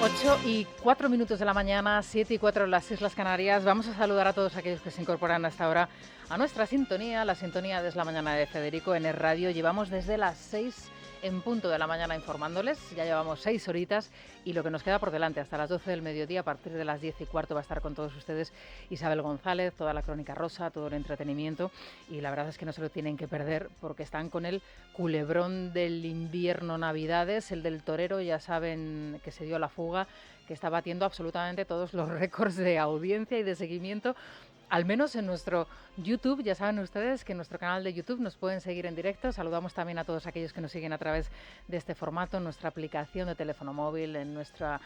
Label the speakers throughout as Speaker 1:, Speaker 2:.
Speaker 1: 8:04 de la mañana, 7:04 en las Islas Canarias. Vamos a saludar a todos aquellos que se incorporan hasta ahora a nuestra sintonía, la sintonía de Es la Mañana de Federico en el radio. Llevamos desde las 6 en punto de la mañana informándoles, ya llevamos 6 horitas y lo que nos queda por delante hasta las 12 del mediodía, a partir de las 10:15 va a estar con todos ustedes Isabel González, toda la crónica rosa, todo el entretenimiento, y la verdad es que no se lo tienen que perder porque están con el culebrón del invierno Navidades, el del torero, ya saben que se dio la fuga, que está batiendo absolutamente todos los récords de audiencia y de seguimiento. Al menos en nuestro YouTube, ya saben ustedes que en nuestro canal de YouTube nos pueden seguir en directo. Saludamos también a todos aquellos que nos siguen a través de este formato, en nuestra aplicación de teléfono móvil, en nuestra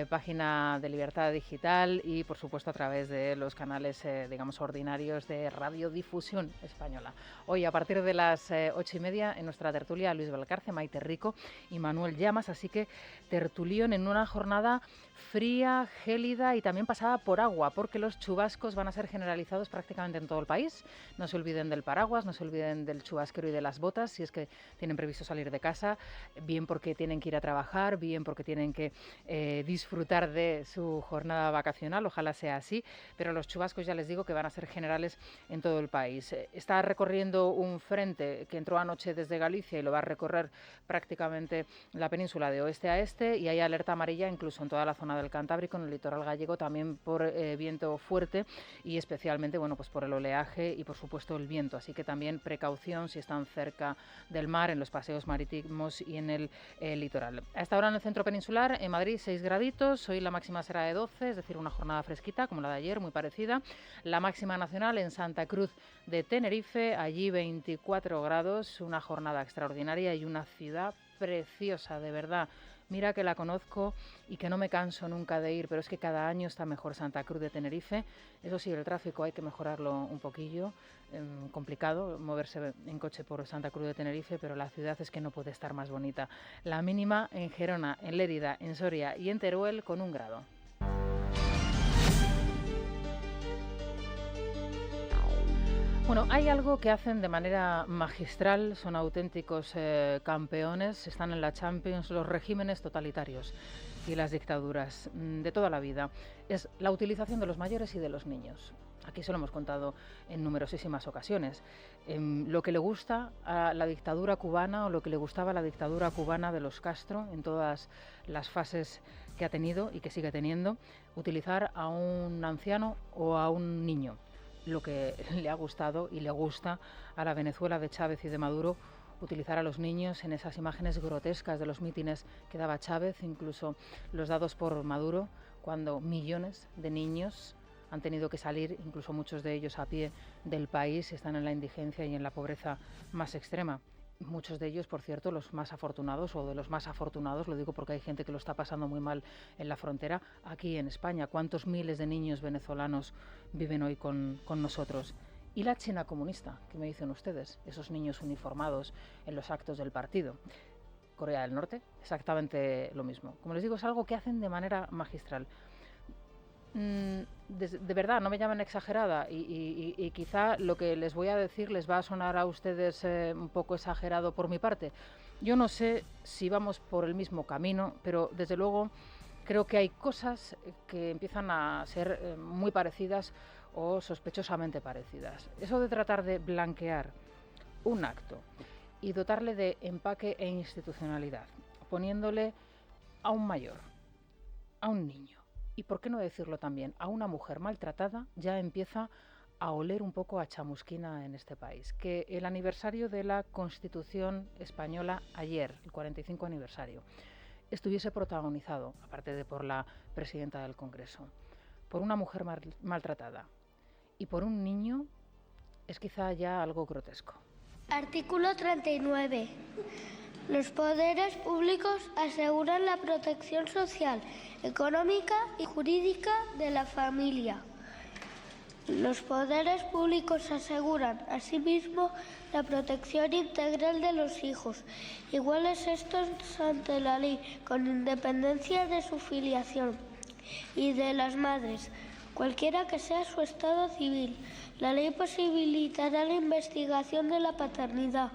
Speaker 1: página de Libertad Digital y, por supuesto, a través de los canales, digamos, ordinarios de radiodifusión española. Hoy, a partir de las 8:30, en nuestra tertulia, Luis Valcarce, Maite Rico y Manuel Llamas. Así que tertulión en una jornada fría, gélida y también pasada por agua, porque los chubascos van a ser generalizados prácticamente en todo el país. No se olviden del paraguas, no se olviden del chubasquero y de las botas, si es que tienen previsto salir de casa, bien porque tienen que ir a trabajar, bien porque tienen que disfrutar de su jornada vacacional, ojalá sea así, pero los chubascos ya les digo que van a ser generales en todo el país. Está recorriendo un frente que entró anoche desde Galicia y lo va a recorrer prácticamente la península de oeste a este, y hay alerta amarilla incluso en toda la zona del Cantábrico, en el litoral gallego, también por viento fuerte y especialmente, bueno, pues por el oleaje y por supuesto el viento, así que también precaución si están cerca del mar, en los paseos marítimos y en el litoral. A esta hora en el centro peninsular, en Madrid 6 graditos, hoy la máxima será de 12, es decir, una jornada fresquita como la de ayer, muy parecida. La máxima nacional en Santa Cruz de Tenerife, allí 24 grados, una jornada extraordinaria y una ciudad preciosa, de verdad. Mira que la conozco y que no me canso nunca de ir, pero es que cada año está mejor Santa Cruz de Tenerife. Eso sí, el tráfico hay que mejorarlo un poquillo, complicado moverse en coche por Santa Cruz de Tenerife, pero la ciudad es que no puede estar más bonita. La mínima en Gerona, en Lérida, en Soria y en Teruel con 1 grado. Bueno, hay algo que hacen de manera magistral, son auténticos campeones, están en la Champions, los regímenes totalitarios y las dictaduras de toda la vida. Es la utilización de los mayores y de los niños. Aquí se lo hemos contado en numerosísimas ocasiones. Lo que le gusta a la dictadura cubana o lo que le gustaba a la dictadura cubana de los Castro en todas las fases que ha tenido y que sigue teniendo, utilizar a un anciano o a un niño. Lo que le ha gustado y le gusta a la Venezuela de Chávez y de Maduro, utilizar a los niños en esas imágenes grotescas de los mítines que daba Chávez, incluso los dados por Maduro, cuando millones de niños han tenido que salir, incluso muchos de ellos a pie, del país, están en la indigencia y en la pobreza más extrema. Muchos de ellos, por cierto, los más afortunados o de los más afortunados, lo digo porque hay gente que lo está pasando muy mal en la frontera, aquí en España. ¿Cuántos miles de niños venezolanos viven hoy con nosotros? Y la China comunista, ¿qué me dicen ustedes? Esos niños uniformados en los actos del partido. Corea del Norte, exactamente lo mismo. Como les digo, es algo que hacen de manera magistral. De verdad, no me llamen exagerada y quizá lo que les voy a decir les va a sonar a ustedes un poco exagerado por mi parte. Yo no sé si vamos por el mismo camino, pero desde luego creo que hay cosas que empiezan a ser muy parecidas o sospechosamente parecidas. Eso de tratar de blanquear un acto y dotarle de empaque e institucionalidad, poniéndole a un mayor, a un niño, y por qué no decirlo también, a una mujer maltratada, ya empieza a oler un poco a chamusquina en este país. Que el aniversario de la Constitución española ayer, el 45 aniversario, estuviese protagonizado, aparte de por la presidenta del Congreso, por una mujer maltratada y por un niño, es quizá ya algo grotesco.
Speaker 2: Artículo 39. Los poderes públicos aseguran la protección social, económica y jurídica de la familia. Los poderes públicos aseguran, asimismo, la protección integral de los hijos, iguales estos ante la ley, con independencia de su filiación, y de las madres, cualquiera que sea su estado civil. La ley posibilitará la investigación de la paternidad.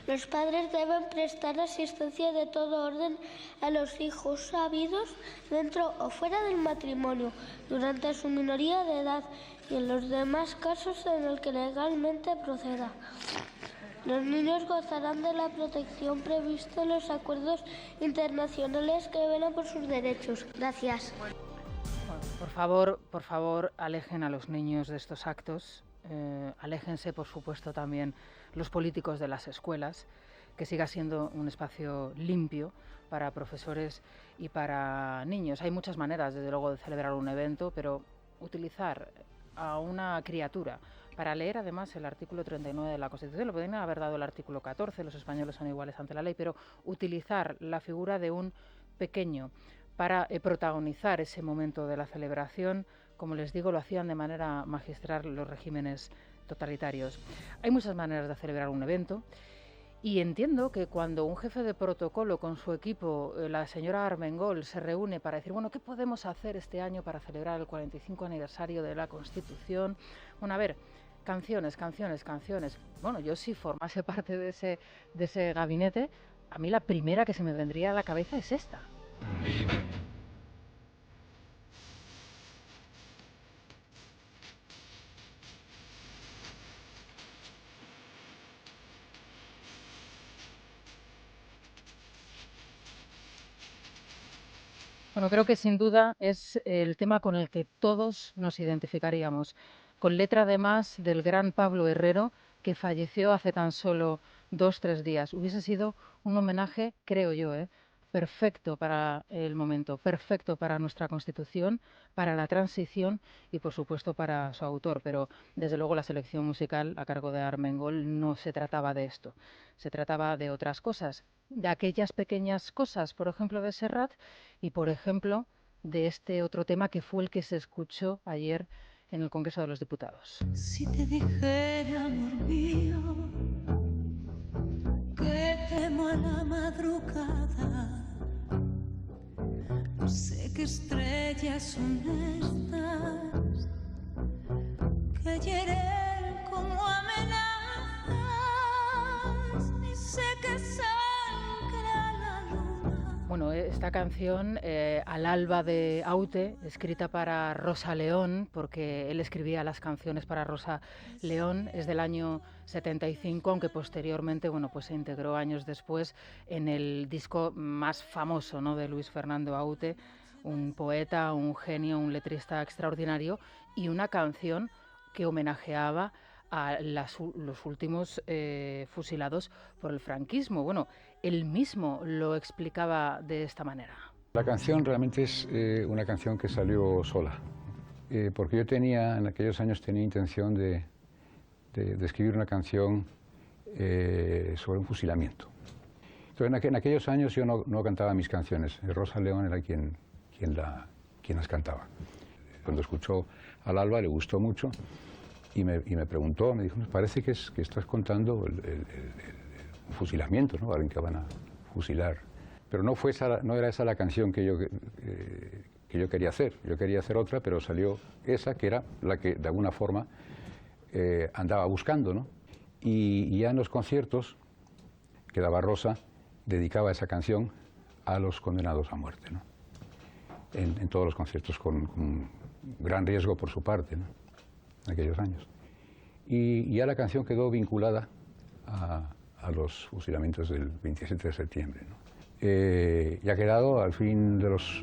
Speaker 2: Los padres deben prestar asistencia de todo orden a los hijos habidos dentro o fuera del matrimonio durante su minoría de edad y en los demás casos en el que legalmente proceda. Los niños gozarán de la protección prevista en los acuerdos internacionales que velan por sus derechos. Gracias.
Speaker 1: Por favor, alejen a los niños de estos actos. Aléjense, por supuesto, también los políticos de las escuelas, que siga siendo un espacio limpio para profesores y para niños. Hay muchas maneras, desde luego, de celebrar un evento, pero utilizar a una criatura para leer además el artículo 39 de la Constitución, le podrían haber dado el artículo 14, los españoles son iguales ante la ley, pero utilizar la figura de un pequeño para protagonizar ese momento de la celebración, como les digo, lo hacían de manera magistral los regímenes totalitarios. Hay muchas maneras de celebrar un evento y entiendo que cuando un jefe de protocolo con su equipo, la señora Armengol, se reúne para decir, bueno, ¿qué podemos hacer este año para celebrar el 45 aniversario de la Constitución? Bueno, a ver, canciones. Bueno, yo si formase parte de ese gabinete, a mí la primera que se me vendría a la cabeza es esta. Bueno, creo que sin duda es el tema con el que todos nos identificaríamos, con letra además del gran Pablo Herrero, que falleció hace tan solo 2, 3 días. Hubiese sido un homenaje, creo yo, perfecto para el momento, perfecto para nuestra Constitución, para la transición y, por supuesto, para su autor. Pero, desde luego, la selección musical a cargo de Armengol no se trataba de esto, se trataba de otras cosas, de aquellas pequeñas cosas, por ejemplo, de Serrat y, por ejemplo, de este otro tema que fue el que se escuchó ayer en el Congreso de los Diputados.
Speaker 3: Si te dijera, amor mío, que temo a la madrugada, no sé qué estrellas son estas que hieren como amenazas, ni sé qué sangra la luna.
Speaker 1: Bueno, esta canción, Al alba de Aute, escrita para Rosa León, porque él escribía las canciones para Rosa León, es del año 75, aunque posteriormente, bueno, pues se integró años después en el disco más famoso, ¿no?, de Luis Fernando Aute, un poeta, un genio, un letrista extraordinario, y una canción que homenajeaba a los últimos fusilados por el franquismo. Bueno, él mismo lo explicaba de esta manera.
Speaker 4: La canción realmente es una canción que salió sola, porque yo en aquellos años tenía intención de escribir una canción sobre un fusilamiento. Entonces, en aquellos años yo no cantaba mis canciones, Rosa León era quien las cantaba. Cuando escuchó Al alba le gustó mucho y me preguntó, me dijo, nos parece que estás contando el fusilamiento, ¿no? Alguien que van a fusilar. Pero no era esa la canción que yo quería hacer. Yo quería hacer otra, pero salió esa, que era la que de alguna forma andaba buscando, ¿no? Y ya en los conciertos que daba Rosa, dedicaba esa canción a los condenados a muerte, ¿no? En todos los conciertos, con gran riesgo por su parte, ¿no?, en aquellos años. Y ya la canción quedó vinculada a los fusilamientos del 27 de septiembre, ¿no? Y ha quedado al fin de los...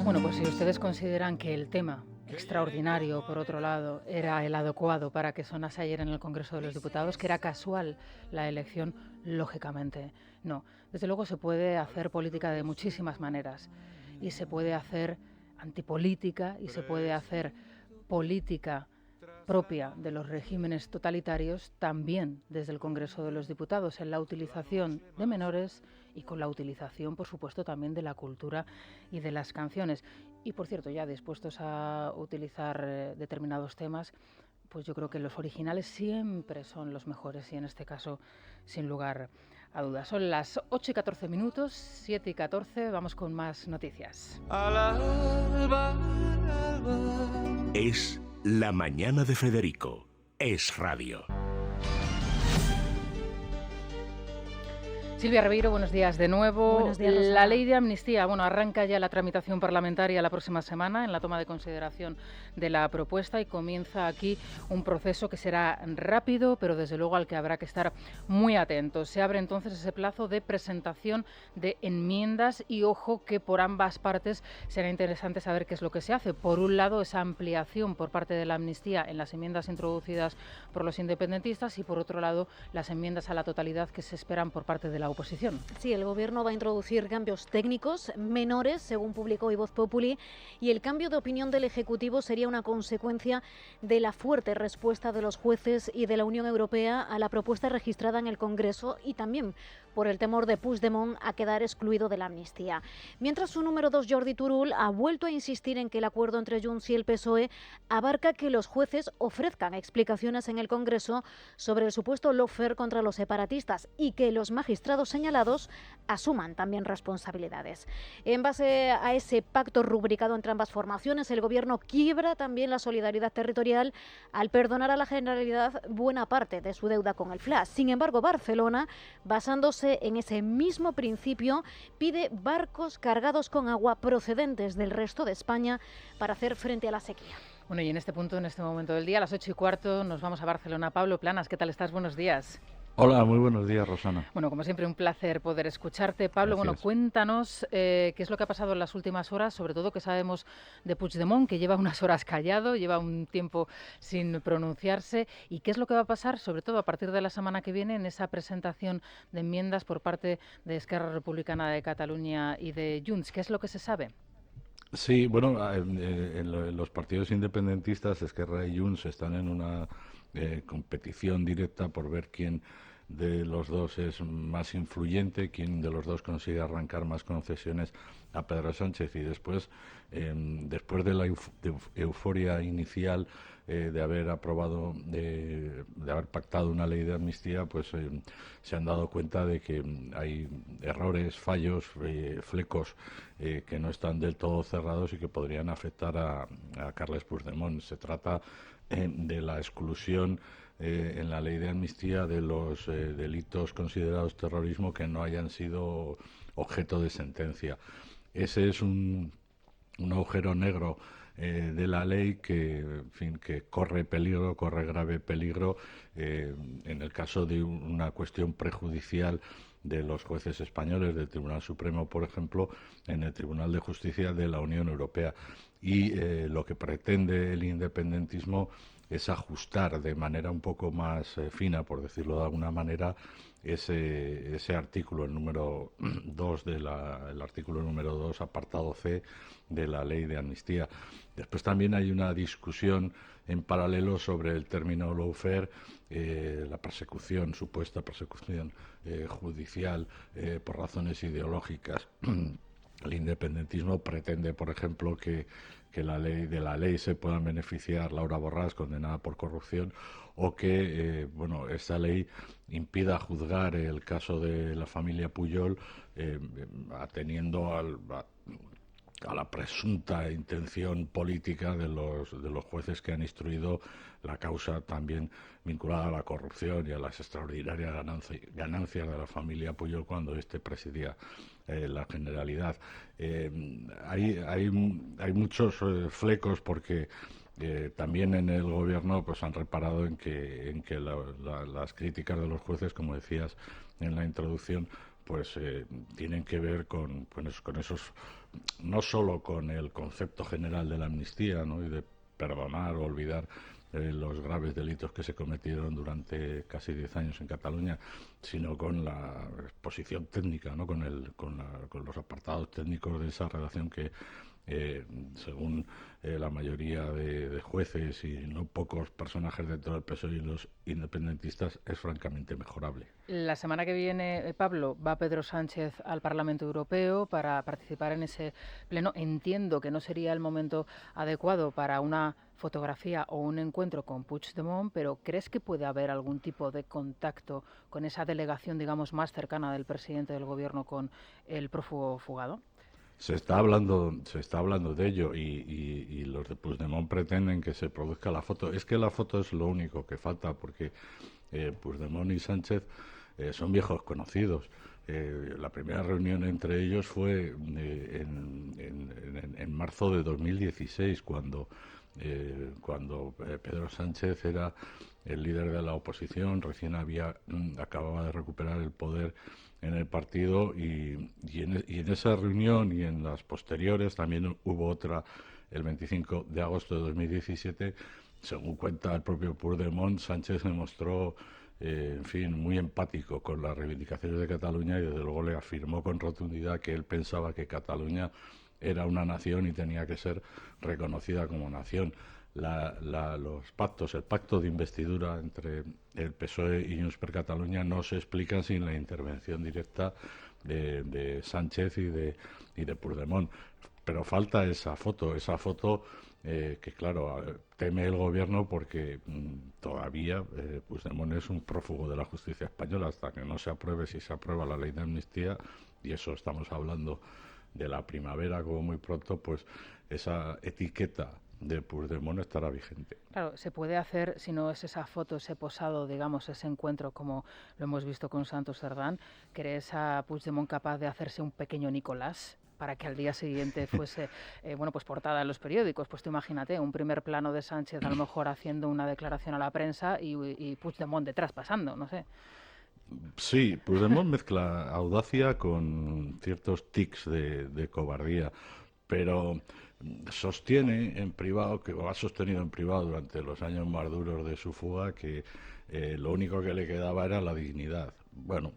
Speaker 1: Bueno, pues si ustedes consideran que el tema extraordinario, por otro lado, era el adecuado para que sonase ayer en el Congreso de los Diputados, que era casual la elección, lógicamente no. Desde luego se puede hacer política de muchísimas maneras y se puede hacer antipolítica y se puede hacer política propia de los regímenes totalitarios también desde el Congreso de los Diputados, en la utilización de menores y con la utilización, por supuesto, también de la cultura y de las canciones. Y, por cierto, ya dispuestos a utilizar determinados temas, pues yo creo que los originales siempre son los mejores y en este caso, sin lugar a dudas. Son las 8 y 14 minutos, 7 y 14, vamos con más noticias.
Speaker 5: Es La Mañana de Federico, Es Radio.
Speaker 1: Silvia Ribeiro, buenos días de nuevo.
Speaker 6: Buenos días, Rosana.
Speaker 1: La ley de amnistía, arranca ya la tramitación parlamentaria la próxima semana en la toma de consideración de la propuesta y comienza aquí un proceso que será rápido, pero desde luego al que habrá que estar muy atentos. Se abre entonces ese plazo de presentación de enmiendas y ojo que por ambas partes será interesante saber qué es lo que se hace. Por un lado, esa ampliación por parte de la amnistía en las enmiendas introducidas por los independentistas y por otro lado, las enmiendas a la totalidad que se esperan por parte de la oposición.
Speaker 6: Sí, el Gobierno va a introducir cambios técnicos menores, según publicó hoy Voz Populi, y el cambio de opinión del Ejecutivo sería una consecuencia de la fuerte respuesta de los jueces y de la Unión Europea a la propuesta registrada en el Congreso y también por el temor de Puigdemont a quedar excluido de la amnistía. Mientras su número 2, Jordi Turull, ha vuelto a insistir en que el acuerdo entre Junts y el PSOE abarca que los jueces ofrezcan explicaciones en el Congreso sobre el supuesto lawfare contra los separatistas y que los magistrados señalados asuman también responsabilidades. En base a ese pacto rubricado entre ambas formaciones, el Gobierno quiebra también la solidaridad territorial al perdonar a la Generalidad buena parte de su deuda con el FLA. Sin embargo, Barcelona, basándose en ese mismo principio, pide barcos cargados con agua procedentes del resto de España para hacer frente a la sequía.
Speaker 1: Bueno, y en este punto, en este momento del día, a las 8 y cuarto, nos vamos a Barcelona. Pablo Planas, ¿qué tal estás? Buenos días.
Speaker 7: Hola, muy buenos días, Rosana.
Speaker 1: Bueno, como siempre, un placer poder escucharte. Pablo,
Speaker 7: Gracias.
Speaker 1: Cuéntanos qué es lo que ha pasado en las últimas horas, sobre todo que sabemos de Puigdemont, que lleva unas horas callado, lleva un tiempo sin pronunciarse, y qué es lo que va a pasar, sobre todo a partir de la semana que viene, en esa presentación de enmiendas por parte de Esquerra Republicana de Cataluña y de Junts. ¿Qué es lo que se sabe?
Speaker 7: Sí, bueno, en los partidos independentistas, Esquerra y Junts, están en una competición directa por ver quién de los dos es más influyente, quién de los dos consigue arrancar más concesiones a Pedro Sánchez. Y después de la euforia inicial de haber aprobado, de haber pactado una ley de amnistía, pues se han dado cuenta de que hay errores, fallos, flecos que no están del todo cerrados y que podrían afectar a Carles Puigdemont. Se trata de la exclusión en la ley de amnistía de los delitos considerados terrorismo que no hayan sido objeto de sentencia. Ese es un agujero negro de la ley que, en fin, que corre grave peligro en el caso de una cuestión prejudicial de los jueces españoles, del Tribunal Supremo, por ejemplo, en el Tribunal de Justicia de la Unión Europea. Y lo que pretende el independentismo es ajustar de manera un poco más fina, por decirlo de alguna manera, ese artículo, el número 2 el artículo número 2, apartado C de la ley de amnistía. Después también hay una discusión en paralelo sobre el término lawfare, la persecución, supuesta persecución judicial por razones ideológicas. El independentismo pretende, por ejemplo, que de la ley se puedan beneficiar Laura Borràs, condenada por corrupción, o que esta ley impida juzgar el caso de la familia Pujol ateniendo a la presunta intención política de los jueces que han instruido la causa también vinculada a la corrupción y a las extraordinarias ganancias de la familia Pujol cuando éste presidía la Generalidad. Hay muchos flecos porque también en el Gobierno pues han reparado en que las críticas de los jueces, como decías en la introducción, pues tienen que ver con esos, no solo con el concepto general de la amnistía, ¿no?, y de perdonar o olvidar los graves delitos que se cometieron durante casi 10 años en Cataluña, sino con la exposición técnica, ¿no?, con los apartados técnicos de esa relación que según la mayoría de jueces y no pocos personajes dentro del PSOE y los independentistas, es francamente mejorable.
Speaker 1: La semana que viene, Pablo, va Pedro Sánchez al Parlamento Europeo para participar en ese pleno. Entiendo que no sería el momento adecuado para una fotografía o un encuentro con Puigdemont, pero ¿crees que puede haber algún tipo de contacto con esa delegación, digamos, más cercana del presidente del Gobierno con el prófugo fugado?
Speaker 7: Se está hablando de ello y los de Puigdemont pretenden que se produzca la foto. Es que la foto es lo único que falta, porque Puigdemont y Sánchez son viejos conocidos. La primera reunión entre ellos fue en marzo de 2016, cuando Pedro Sánchez era el líder de la oposición, recién acababa de recuperar el poder en el partido y en esa reunión y en las posteriores también hubo otra el 25 de agosto de 2017. Según cuenta el propio Puigdemont, Sánchez se mostró en fin, muy empático con las reivindicaciones de Cataluña y desde luego le afirmó con rotundidad que él pensaba que Cataluña era una nación y tenía que ser reconocida como nación. Los pactos, el pacto de investidura entre el PSOE y Junts per Catalunya no se explican sin la intervención directa de Sánchez y de Puigdemont. Pero falta esa foto que claro, teme el gobierno porque todavía Puigdemont es un prófugo de la justicia española hasta que no se apruebe, si se aprueba la ley de amnistía, y eso estamos hablando de la primavera como muy pronto, pues esa etiqueta de Puigdemont estará vigente.
Speaker 1: Claro, se puede hacer, si no es esa foto, ese posado, digamos, ese encuentro como lo hemos visto con Santos Cerdán, ¿crees a Puigdemont capaz de hacerse un pequeño Nicolás para que al día siguiente fuese, pues portada en los periódicos? Pues tú imagínate, un primer plano de Sánchez a lo mejor haciendo una declaración a la prensa y Puigdemont detrás pasando, no sé.
Speaker 7: Sí, Puigdemont mezcla audacia con ciertos tics de cobardía, pero sostiene en privado, que ha sostenido en privado durante los años más duros de su fuga, que lo único que le quedaba era la dignidad. Bueno,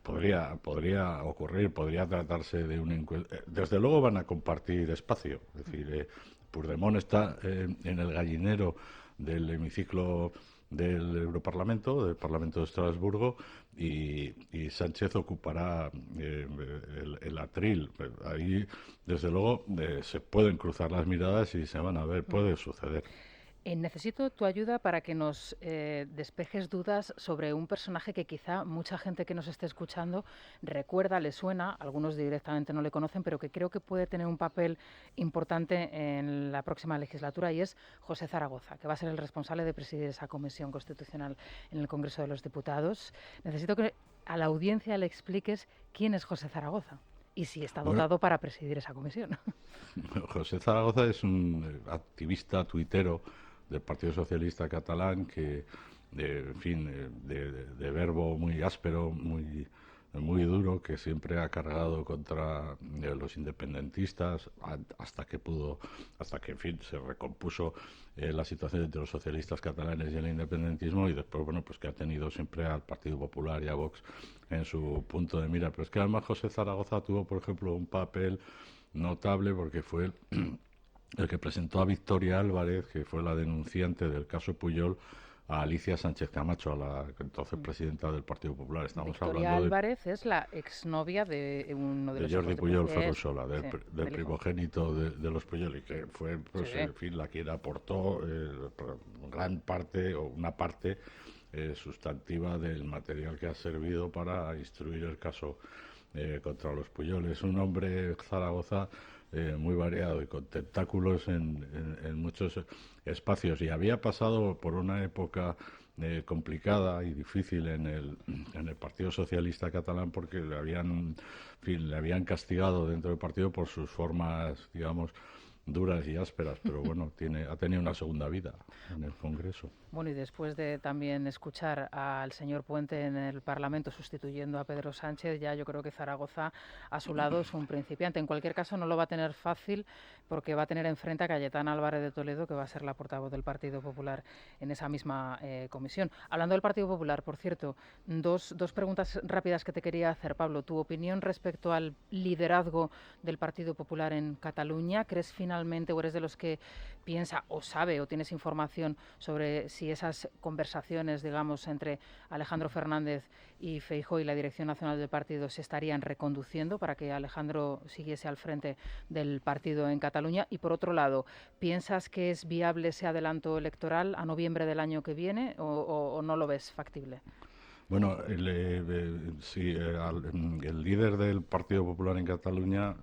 Speaker 7: podría ocurrir, podría tratarse de un encuentro. Desde luego van a compartir espacio. Es decir, Puigdemont está en el gallinero del hemiciclo del Europarlamento, del Parlamento de Estrasburgo, y Sánchez ocupará el atril. Ahí, desde luego, se pueden cruzar las miradas y se van a ver, puede suceder.
Speaker 1: Necesito tu ayuda para que nos despejes dudas sobre un personaje que quizá mucha gente que nos esté escuchando recuerda, le suena, algunos directamente no le conocen, pero que creo que puede tener un papel importante en la próxima legislatura, y es José Zaragoza, que va a ser el responsable de presidir esa comisión constitucional en el Congreso de los Diputados. Necesito que a la audiencia le expliques quién es José Zaragoza y si está dotado para presidir esa comisión.
Speaker 7: José Zaragoza es un activista tuitero del Partido Socialista Catalán que, en fin, de verbo muy áspero, muy duro, que siempre ha cargado contra los independentistas hasta que, en fin, se recompuso la situación entre los socialistas catalanes y el independentismo, y después, bueno, pues que ha tenido siempre al Partido Popular y a Vox en su punto de mira. Pero es que además José Zaragoza tuvo, por ejemplo, un papel notable porque fue el que presentó a Victoria Álvarez, que fue la denunciante del caso Pujol, a Alicia Sánchez Camacho, a la entonces presidenta del Partido Popular. Estamos
Speaker 1: Victoria
Speaker 7: hablando
Speaker 1: Álvarez es la exnovia de uno de los
Speaker 7: Jordi Pujol Ferrusola,
Speaker 1: del
Speaker 7: primogénito de los Pujol, y que fue, pues,
Speaker 1: sí,
Speaker 7: en fin, la quien aportó gran parte o una parte sustantiva del material que ha servido para instruir el caso contra los Pujol. Es un hombre, Zaragoza, muy variado y con tentáculos en muchos espacios, y había pasado por una época complicada y difícil en el Partido Socialista Catalán, porque le habían castigado dentro del partido por sus formas, digamos, duras y ásperas, pero bueno, ha tenido una segunda vida en el Congreso.
Speaker 1: Bueno, y después de también escuchar al señor Puente en el Parlamento sustituyendo a Pedro Sánchez, ya yo creo que Zaragoza a su lado es un principiante. En cualquier caso, no lo va a tener fácil porque va a tener enfrente a Cayetana Álvarez de Toledo, que va a ser la portavoz del Partido Popular en esa misma comisión. Hablando del Partido Popular, por cierto, dos preguntas rápidas que te quería hacer, Pablo. Tu opinión respecto al liderazgo del Partido Popular en Cataluña. ¿Crees finalmente, o eres de los que piensa o sabe o tienes información sobre si esas conversaciones, digamos, entre Alejandro Fernández y Feijóo y la Dirección Nacional del partido se estarían reconduciendo para que Alejandro siguiese al frente del partido en Cataluña? Y por otro lado, ¿piensas que es viable ese adelanto electoral a noviembre del año que viene o no lo ves factible?
Speaker 7: Bueno, el líder del Partido Popular en Cataluña,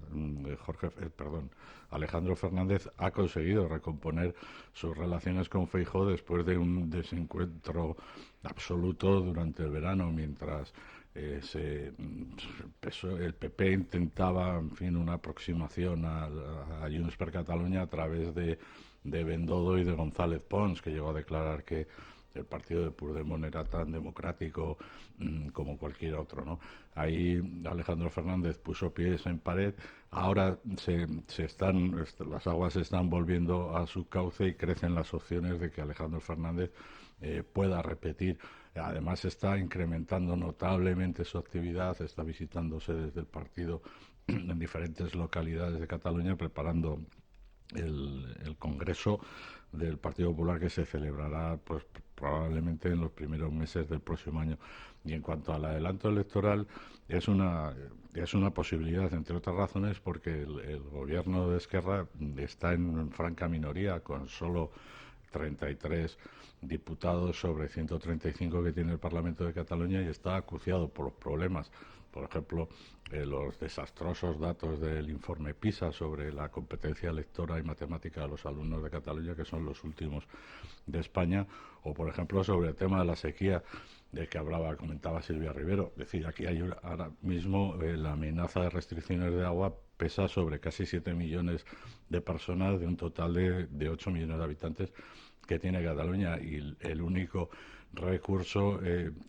Speaker 7: Alejandro Fernández, ha conseguido recomponer sus relaciones con Feijóo después de un desencuentro absoluto durante el verano, mientras el PP intentaba, en fin, una aproximación a Junts per Catalunya a través de Bendodo y de González Pons, que llegó a declarar que el partido de Puigdemont era tan democrático como cualquier otro, ¿no? Ahí Alejandro Fernández puso pies en pared. Ahora las aguas se están volviendo a su cauce y crecen las opciones de que Alejandro Fernández pueda repetir. Además está incrementando notablemente su actividad, está visitándose desde el partido en diferentes localidades de Cataluña, preparando el Congreso del Partido Popular, que se celebrará pues probablemente en los primeros meses del próximo año. Y en cuanto al adelanto electoral, es una posibilidad, entre otras razones, porque el gobierno de Esquerra está en franca minoría, con solo 33 diputados sobre 135 que tiene el Parlamento de Cataluña, y está acuciado por los problemas. Por ejemplo, los desastrosos datos del informe PISA sobre la competencia lectora y matemática de los alumnos de Cataluña, que son los últimos de España, o por ejemplo sobre el tema de la sequía del que comentaba Silvia Rivero. Es decir, aquí hay ahora mismo la amenaza de restricciones de agua pesa sobre casi 7 millones de personas de un total de 8 millones de habitantes que tiene Cataluña, y el único recurso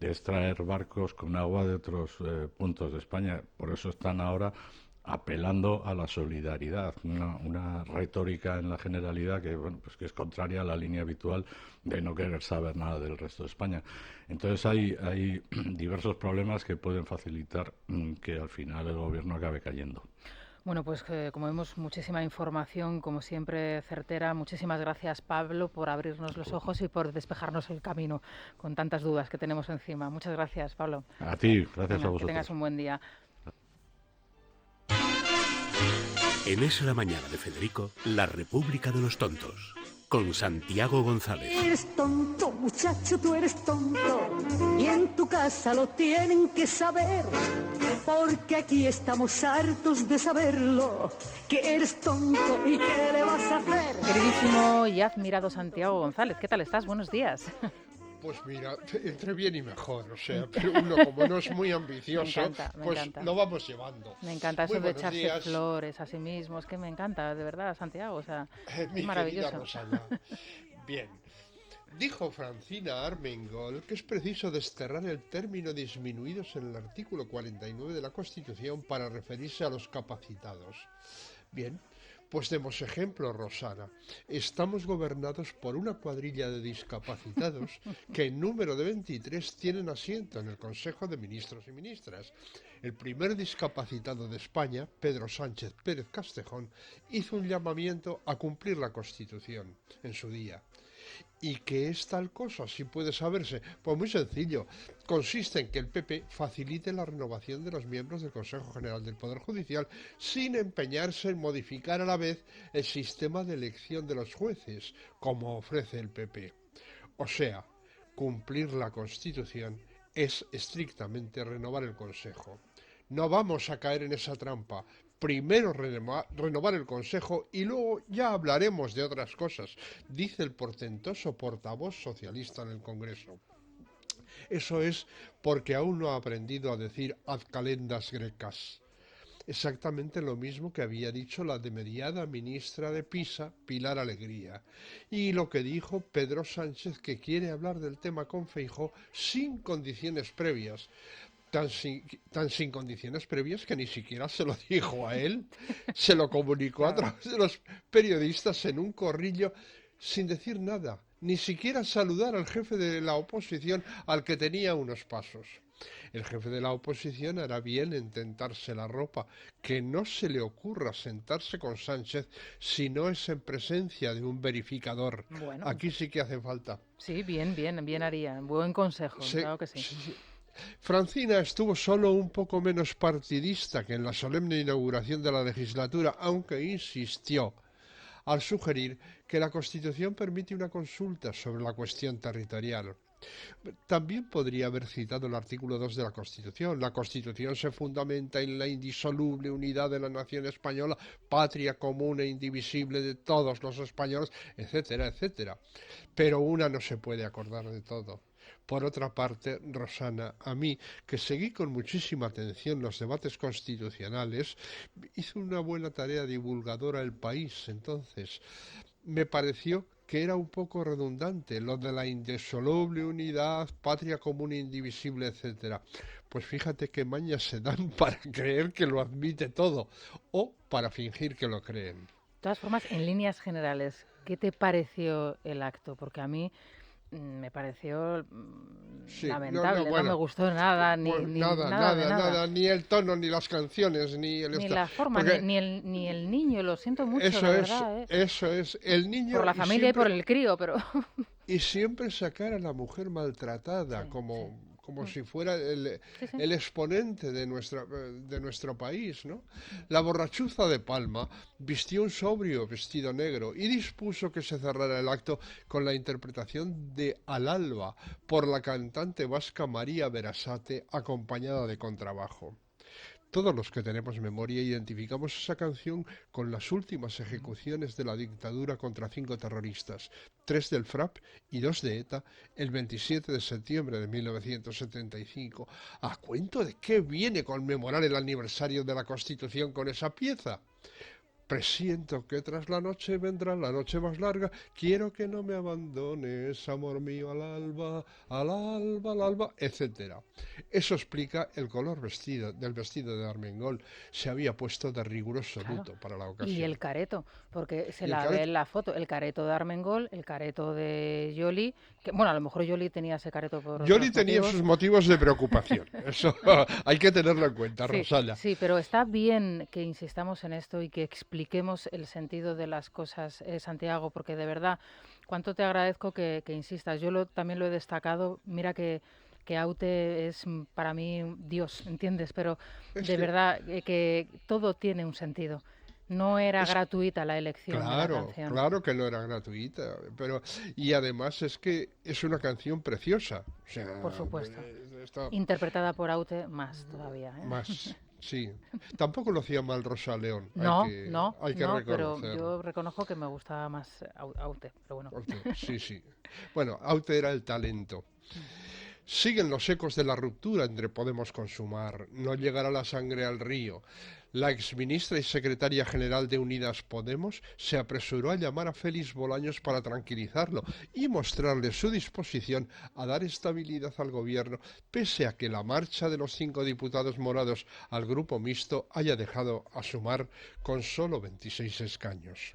Speaker 7: es traer barcos con agua de otros puntos de España. Por eso están ahora apelando a la solidaridad, una retórica en la generalidad que, bueno, pues que es contraria a la línea habitual de no querer saber nada del resto de España. Entonces hay diversos problemas que pueden facilitar que al final el gobierno acabe cayendo.
Speaker 1: Bueno, pues como vemos, muchísima información, como siempre, certera. Muchísimas gracias, Pablo, por abrirnos los ojos y por despejarnos el camino con tantas dudas que tenemos encima. Muchas gracias, Pablo.
Speaker 7: A ti, gracias a vosotros.
Speaker 1: Que tengas un buen día.
Speaker 5: En Es la Mañana de Federico, la República de los Tontos, con Santiago González.
Speaker 3: Eres tonto, muchacho, tú eres tonto. Y en tu casa lo tienen que saber. Porque aquí estamos hartos de saberlo. Que eres tonto y qué le vas a hacer.
Speaker 1: Queridísimo y admirado Santiago González, ¿qué tal estás? Buenos días.
Speaker 8: Pues mira, entre bien y mejor, o sea, pero uno como no es muy ambicioso,
Speaker 1: me
Speaker 8: pues
Speaker 1: encanta.
Speaker 8: lo vamos llevando.
Speaker 1: Me encanta
Speaker 8: Muy
Speaker 1: eso de
Speaker 8: buenos
Speaker 1: echarse
Speaker 8: días.
Speaker 1: flores a sí mismo, es que me encanta, de verdad, Santiago, o sea,
Speaker 8: Mi
Speaker 1: es maravilloso.
Speaker 8: querida Rosana. Bien. Dijo Francina Armengol que es preciso desterrar el término disminuidos en el artículo 49 de la Constitución para referirse a los capacitados. Bien, pues demos ejemplo, Rosana. Estamos gobernados por una cuadrilla de discapacitados que en número de 23 tienen asiento en el Consejo de Ministros y Ministras. El primer discapacitado de España, Pedro Sánchez Pérez Castejón, hizo un llamamiento a cumplir la Constitución en su día. ¿Y qué es tal cosa? Si puede saberse. Pues muy sencillo. Consiste en que el PP facilite la renovación de los miembros del Consejo General del Poder Judicial sin empeñarse en modificar a la vez el sistema de elección de los jueces, como ofrece el PP. O sea, cumplir la Constitución es estrictamente renovar el Consejo. No vamos a caer en esa trampa. Primero renovar el Consejo y luego ya hablaremos de otras cosas, dice el portentoso portavoz socialista en el Congreso. Eso es porque aún no ha aprendido a decir ad calendas grecas. exactamente lo mismo que había dicho la demeriada ministra de Pisa, Pilar Alegría, y lo que dijo Pedro Sánchez, que quiere hablar del tema con Feijóo sin condiciones previas. Tan sin condiciones previas que ni siquiera se lo dijo a él, se lo comunicó a través de los periodistas en un corrillo sin decir nada, ni siquiera saludar al jefe de la oposición al que tenía unos pasos. El jefe de la oposición hará bien en tentarse la ropa, que no se le ocurra sentarse con Sánchez si no es en presencia de un verificador.
Speaker 1: Bueno,
Speaker 8: Aquí sí que hace falta.
Speaker 1: sí, bien haría. Buen consejo, claro que sí.
Speaker 8: Francina estuvo solo un poco menos partidista que en la solemne inauguración de la legislatura, aunque insistió al sugerir que la Constitución permite una consulta sobre la cuestión territorial. También podría haber citado el artículo 2 de la Constitución. La Constitución se fundamenta en la indisoluble unidad de la nación española, patria común e indivisible de todos los españoles, etcétera, etcétera. Pero una no se puede acordar de todo. Por otra parte, Rosana, a mí, que seguí con muchísima atención los debates constitucionales, hizo una buena tarea divulgadora El País. Entonces, me pareció que era un poco redundante lo de la indisoluble unidad, patria común e indivisible, etcétera. Pues fíjate qué mañas se dan para creer que lo admite todo o para fingir que lo creen.
Speaker 1: De todas formas, en líneas generales, ¿qué te pareció el acto? Porque a mí me pareció lamentable, no me gustó nada,
Speaker 8: nada, ni el tono, ni las canciones, ni
Speaker 1: la forma, ni el niño, lo siento mucho, la verdad.
Speaker 8: Eso es, el niño...
Speaker 1: Por la familia y por el crío, pero...
Speaker 8: Y siempre sacar a la mujer maltratada como si fuera el exponente de nuestro país, ¿no? La borrachuza de Palma vistió un sobrio vestido negro y dispuso que se cerrara el acto con la interpretación de Al alba por la cantante vasca María Berasate, acompañada de contrabajo. Todos los que tenemos memoria identificamos esa canción con las últimas ejecuciones de la dictadura contra 5 terroristas, 3 del FRAP y 2 de ETA, el 27 de septiembre de 1975. ¿A cuento de qué viene conmemorar el aniversario de la Constitución con esa pieza? Presiento que tras la noche vendrá la noche más larga. Quiero que no me abandones, amor mío, al alba, al alba, al alba, etc. Eso explica el color del vestido de Armengol. Se había puesto de riguroso luto para la ocasión.
Speaker 1: Y el careto, porque se la ve en la foto, el careto de Armengol, el careto de Joly, que bueno, a lo mejor Joly tenía ese careto por
Speaker 8: Joly tenía sus motivos de preocupación. Eso hay que tenerlo en cuenta,
Speaker 1: sí,
Speaker 8: Rosana.
Speaker 1: Sí, pero está bien que insistamos en esto y que expliquemos el sentido de las cosas, Santiago, porque de verdad, cuánto te agradezco que insistas. Yo también lo he destacado. Mira que Aute es para mí Dios, ¿entiendes? Pero de verdad que todo tiene un sentido. No era gratuita la elección de la canción.
Speaker 8: Claro que no era gratuita, y además es que es una canción preciosa. O sea,
Speaker 1: por supuesto. Interpretada por Aute más todavía.
Speaker 8: Más, sí. Tampoco lo hacía mal Rosa León.
Speaker 1: No,
Speaker 8: hay que
Speaker 1: pero yo reconozco que me gustaba más Aute, pero bueno.
Speaker 8: Sí. Bueno, Aute era el talento. Siguen los ecos de la ruptura entre Podemos con Sumar. No llegará la sangre al río. La exministra y secretaria general de Unidas Podemos se apresuró a llamar a Félix Bolaños para tranquilizarlo y mostrarle su disposición a dar estabilidad al gobierno, pese a que la marcha de los 5 diputados morados al grupo mixto haya dejado a Sumar con solo 26 escaños.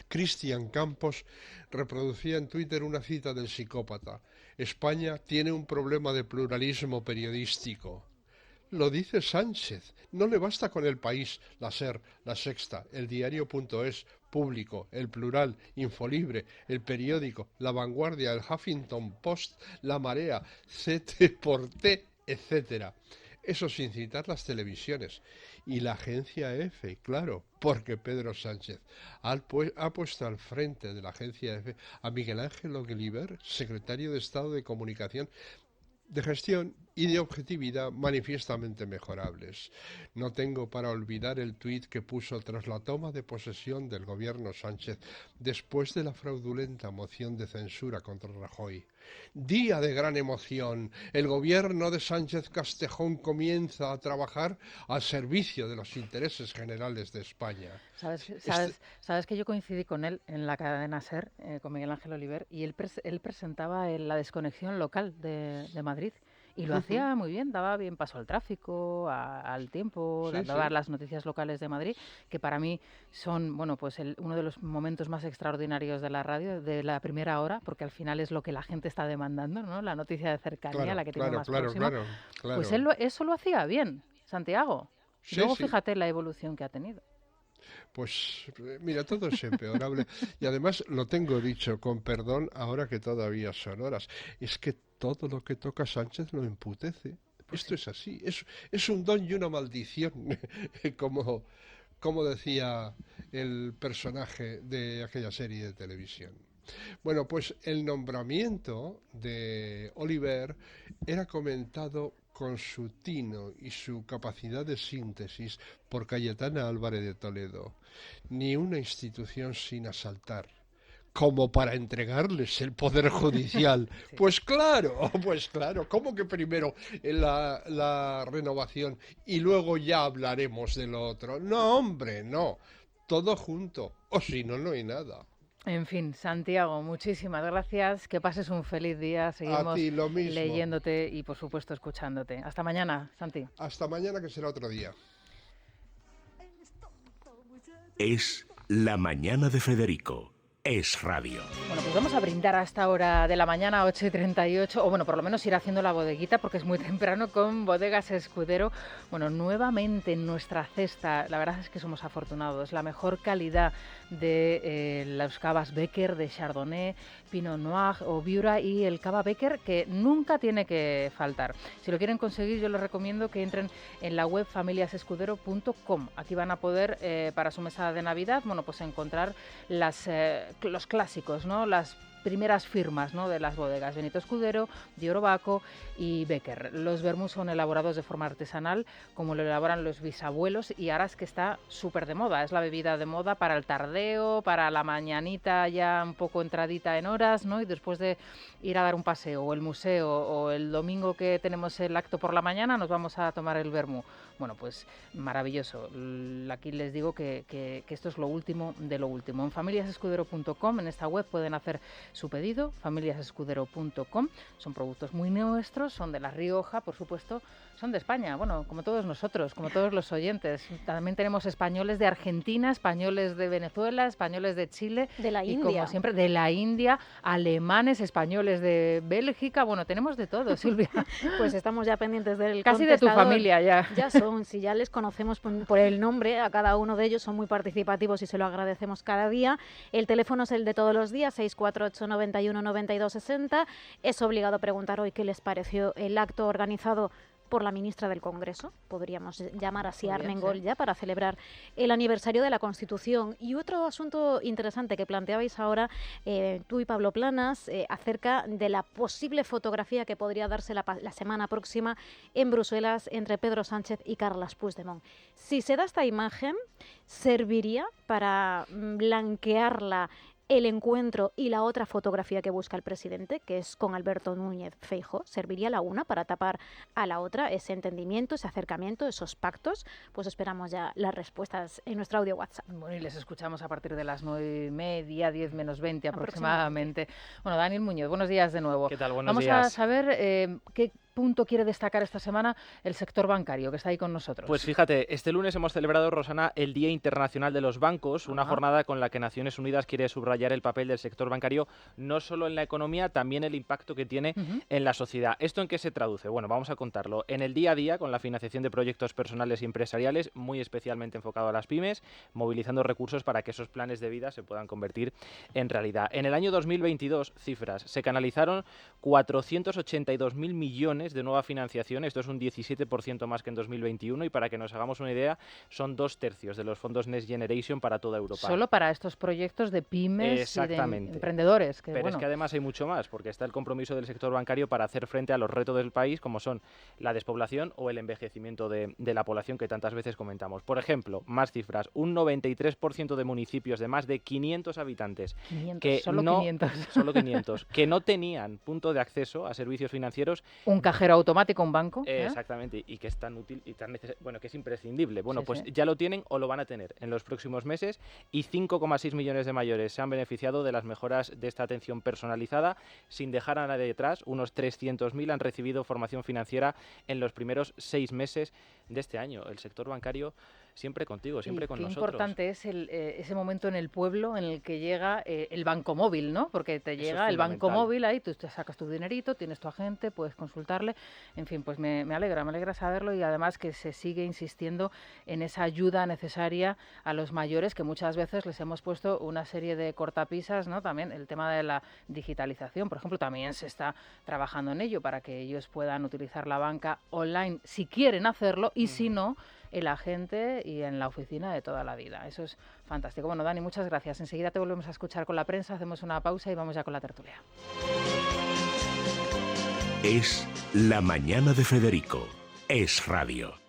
Speaker 8: Cristian Campos reproducía en Twitter una cita del psicópata. España tiene un problema de pluralismo periodístico. Lo dice Sánchez. No le basta con El País, La SER, La Sexta, El Diario.es, Público, El Plural, Infolibre, El Periódico, La Vanguardia, El Huffington Post, La Marea, CT, etc. Eso sin citar las televisiones. Y la agencia EFE, claro, porque Pedro Sánchez ha puesto al frente de la agencia EFE a Miguel Ángel Ogeliver, secretario de Estado de Comunicación, de gestión y de objetividad manifiestamente mejorables. No tengo para olvidar el tuit que puso tras la toma de posesión del gobierno Sánchez después de la fraudulenta moción de censura contra Rajoy. Día de gran emoción. El gobierno de Sánchez Castejón comienza a trabajar al servicio de los intereses generales de España.
Speaker 1: Sabes que yo coincidí con él en la cadena SER, con Miguel Ángel Oliver, y él presentaba la desconexión local de Madrid. Y lo hacía muy bien, daba bien paso al tráfico, al tiempo, daba las noticias locales de Madrid, que para mí son, bueno, pues uno de los momentos más extraordinarios de la radio, de la primera hora, porque al final es lo que la gente está demandando, ¿no? La noticia de cercanía, la que tiene más próxima.
Speaker 8: Claro.
Speaker 1: Pues eso lo hacía bien, Santiago. Y luego fíjate la evolución que ha tenido.
Speaker 8: Pues mira, todo es empeorable. Y además lo tengo dicho con perdón ahora que todavía son horas. Es que todo lo que toca Sánchez lo emputece. Esto es así. Es un don y una maldición, como decía el personaje de aquella serie de televisión. Bueno, pues el nombramiento de Oliver era comentado con su tino y su capacidad de síntesis por Cayetana Álvarez de Toledo. Ni una institución sin asaltar, como para entregarles el poder judicial. Sí. Pues claro, ¿cómo que primero la renovación y luego ya hablaremos de lo otro? No, hombre, no, todo junto, o si no, no hay nada.
Speaker 1: En fin, Santiago, muchísimas gracias, que pases un feliz día, seguimos leyéndote y por supuesto escuchándote. Hasta mañana, Santi.
Speaker 8: Hasta mañana, que será otro día.
Speaker 5: Es La Mañana de Federico. Es radio.
Speaker 1: Bueno, pues vamos a brindar a esta hora de la mañana, 8:38, o bueno, por lo menos ir haciendo la bodeguita porque es muy temprano con Bodegas Escudero. Bueno, nuevamente en nuestra cesta, la verdad es que somos afortunados, la mejor calidad de los cavas Becker, de Chardonnay, Pinot Noir o Viura y el cava Becker, que nunca tiene que faltar. Si lo quieren conseguir, yo les recomiendo que entren en la web familiasescudero.com. Aquí van a poder, para su mesa de Navidad, bueno, pues encontrar los clásicos, ¿no? Las primeras firmas, ¿no?, de las bodegas Benito Escudero, Di Orobaco y Becker. Los vermús son elaborados de forma artesanal, como lo elaboran los bisabuelos, y ahora es que está súper de moda. Es la bebida de moda para el tardeo, para la mañanita ya un poco entradita en horas, ¿no?, y después de ir a dar un paseo o el museo o el domingo que tenemos el acto por la mañana nos vamos a tomar el vermú. Bueno, pues maravilloso. Aquí les digo que esto es lo último de lo último. En familiasescudero.com, en esta web pueden hacer su pedido, familiasescudero.com. Son productos muy nuestros, son de La Rioja, por supuesto, son de España, bueno, como todos nosotros, como todos los oyentes. También tenemos españoles de Argentina, españoles de Venezuela, españoles de Chile.
Speaker 6: De la
Speaker 1: y
Speaker 6: India.
Speaker 1: Como siempre, de la India, alemanes, españoles de Bélgica, bueno, tenemos de todo, Silvia.
Speaker 6: Pues estamos ya pendientes del
Speaker 1: casi de tu familia ya.
Speaker 6: Ya son, si ya les conocemos por el nombre, a cada uno de ellos son muy participativos y se lo agradecemos cada día. El teléfono es el de todos los días, 648 91 92 60. Es obligado preguntar hoy qué les pareció el acto organizado por la ministra del Congreso, podríamos llamar así a Armengol ya, para celebrar el aniversario de la Constitución. Y otro asunto interesante que planteabais ahora, tú y Pablo Planas, acerca de la posible fotografía que podría darse la semana próxima en Bruselas entre Pedro Sánchez y Carles Puigdemont. Si se da esta imagen, ¿serviría para blanquearla el encuentro y la otra fotografía que busca el presidente, que es con Alberto Núñez Feijóo? ¿Serviría la una para tapar a la otra ese entendimiento, ese acercamiento, esos pactos? Pues esperamos ya las respuestas en nuestro audio WhatsApp.
Speaker 1: Bueno, y les escuchamos a partir de las 9:30, 10 menos 20 aproximadamente. Bueno, Daniel Muñoz, buenos días de nuevo.
Speaker 9: ¿Qué tal? Buenos
Speaker 1: días.
Speaker 9: Vamos
Speaker 1: a saber qué punto quiere destacar esta semana el sector bancario, que está ahí con nosotros.
Speaker 9: Pues fíjate, este lunes hemos celebrado, Rosana, el Día Internacional de los Bancos, una jornada con la que Naciones Unidas quiere subrayar el papel del sector bancario, no solo en la economía, también el impacto que tiene en la sociedad. ¿Esto en qué se traduce? Bueno, vamos a contarlo. En el día a día, con la financiación de proyectos personales y empresariales, muy especialmente enfocado a las pymes, movilizando recursos para que esos planes de vida se puedan convertir en realidad. En el año 2022, cifras, se canalizaron 482.000 millones millones de nueva financiación. Esto es un 17% más que en 2021 y para que nos hagamos una idea, son 2/3 de los fondos Next Generation para toda Europa.
Speaker 1: Solo para estos proyectos de pymes y de emprendedores.
Speaker 9: Pero es que además hay mucho más, porque está el compromiso del sector bancario para hacer frente a los retos del país, como son la despoblación o el envejecimiento de la población que tantas veces comentamos. Por ejemplo, más cifras, un 93% de municipios de más de 500 habitantes solo 500 que no tenían punto de acceso a servicios financieros.
Speaker 1: Un cajero automático, un banco.
Speaker 9: Exactamente, y que es tan útil y tan que es imprescindible. Bueno, ya lo tienen o lo van a tener en los próximos meses, y 5,6 millones de mayores se han beneficiado de las mejoras de esta atención personalizada sin dejar a nadie detrás. Unos 300.000 han recibido formación financiera en los primeros 6 meses de este año. El sector bancario siempre contigo, siempre con nosotros.
Speaker 1: Qué importante es ese momento en el pueblo en el que llega el banco móvil, ¿no? Porque te llega el banco móvil ahí, tú te sacas tu dinerito, tienes tu agente, puedes consultarle. En fin, pues me alegra saberlo, y además que se sigue insistiendo en esa ayuda necesaria a los mayores, que muchas veces les hemos puesto una serie de cortapisas, ¿no? También el tema de la digitalización, por ejemplo, también se está trabajando en ello para que ellos puedan utilizar la banca online si quieren hacerlo, y si no, el agente y en la oficina de toda la vida. Eso es fantástico. Bueno, Dani, muchas gracias. Enseguida te volvemos a escuchar con la prensa, hacemos una pausa y vamos ya con la tertulia.
Speaker 5: Es La Mañana de Federico. Es Radio.